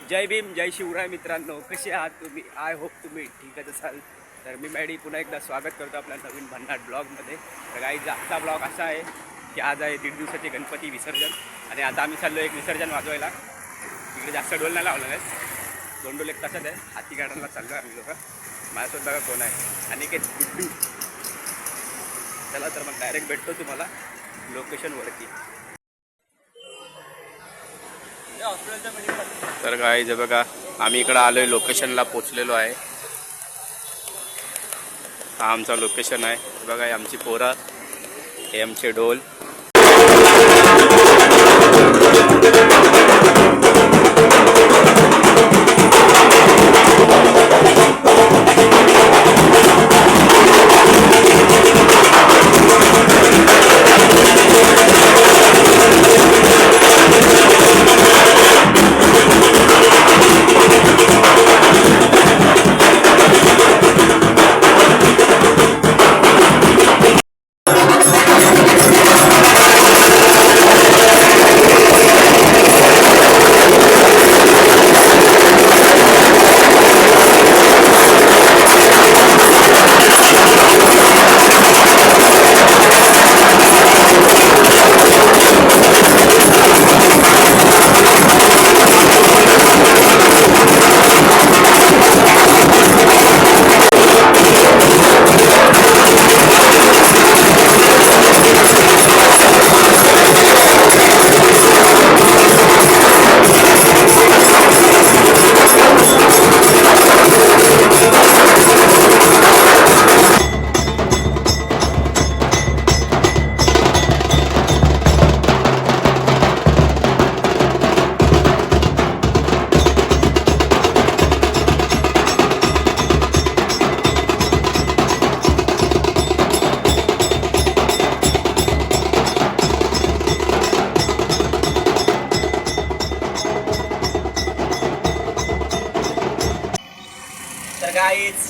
जय भीम जय शिवराय मित्रांनो, कसे आहात तुम्ही? आय होप तुम्ही ठीकच असाल. तर मी मॅडी पुन्हा एकदा स्वागत करतो आपल्या नवीन भन्नाट ब्लॉगमध्ये. तर काही आजचा ब्लॉग असा आहे की आज आहे 1.5 दिवसाचे गणपती विसर्जन आणि आता आम्ही चाललो एक विसर्जन वाजवायला. तिकडे जास्त डोल नाही लावलं आहे, 2 डोल एक तासात आहे. हाती गार्डनला चाललो आम्ही लोक. माझ्यासोबत बघा कोण आहे, अनिकेत गुड्डू. चला तर मग डायरेक्ट भेटतो तुम्हाला लोकेशनवरती. तर काय जे बघा आम्ही इकडं आलोय, लोकेशनला पोचलेलो आहे. हा आमचा लोकेशन आहे. बघा हे आमची पोरं, हे आमचे ढोल. तर काहीच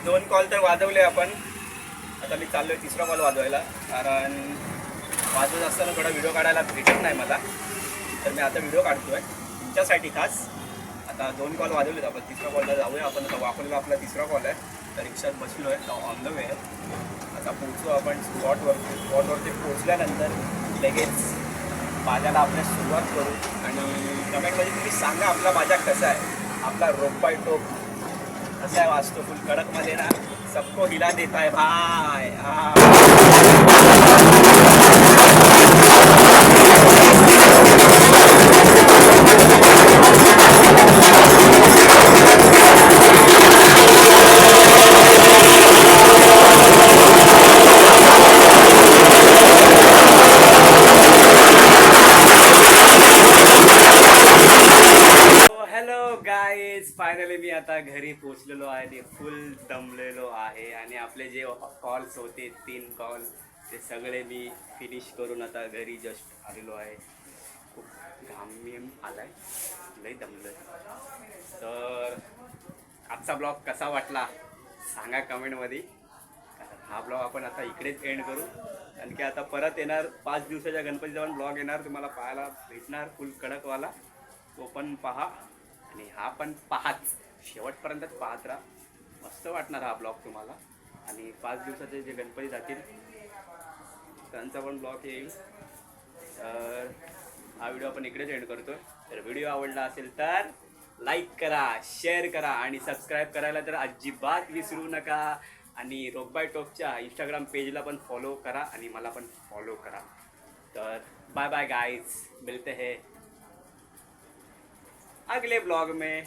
2 कॉल तर वाजवले आपण. आता मी चाललोय 3रा कॉल वाजवायला, कारण वाजवत असताना थोडा व्हिडिओ काढायला भेटत नाही मला. तर मी आता व्हिडिओ काढतोय तुमच्यासाठी खास. आता 2 कॉल वाजवलेत आपण, 3रा कॉलला जाऊया आपण. आता वापरला आपला 3रा कॉल आहे. तर रिक्षात बसलो आहे, ऑन द वे आहे. आता पोहोचू आपण स्पॉटवरती पोहोचल्यानंतर लगेच बाजाला आपल्या सुरुवात करू. आणि कमेंटमध्ये तुम्ही सांगा आपला बाजा कसा आहे, आपला रोप बाय टोप कसा आहे, वाचतो फुल कडकमध्ये ना. सबको हिला देता है भाई. फायनली मी आता घरी पोचलेलो आहे आणि फुल दमलेलो आहे. आणि आपले जे कॉल्स होते 3 कॉल ते सगळे मी फिनिश करून आता घरी जस्ट आलेलो आहे. खूप घाम आलाय, लई दमलं. तर आजचा ब्लॉग कसा वाटला सांगा कमेंटमध्ये. हा ब्लॉग आपण आता इकडेच एंड करू, कारण की आता परत येणार 5 दिवसाच्या गणपतीचा पण ब्लॉग येणार, तुम्हाला पाहायला भेटणार फुल कडकवाला. तो पण पहा आणि हा पण पाहाच, शेवटपर्यंत पाहत राहा. मस्त वाटणार हा ब्लॉग तुम्हाला. आणि 5 दिवसाचे जे गणपती जातील त्यांचा पण ब्लॉग येईल. तर हा व्हिडिओ आपण इकडेच एंड करतो. तर व्हिडिओ आवडला असेल तर लाईक करा, शेअर करा आणि सबस्क्राईब करायला तर अजिबात विसरू नका. आणि रोक बाय टॉकच्या इंस्टाग्राम पेजला पण फॉलो करा आणि मला पण फॉलो करा. तर बाय बाय गाइस, मिलते हैं अगले ब्लॉग में.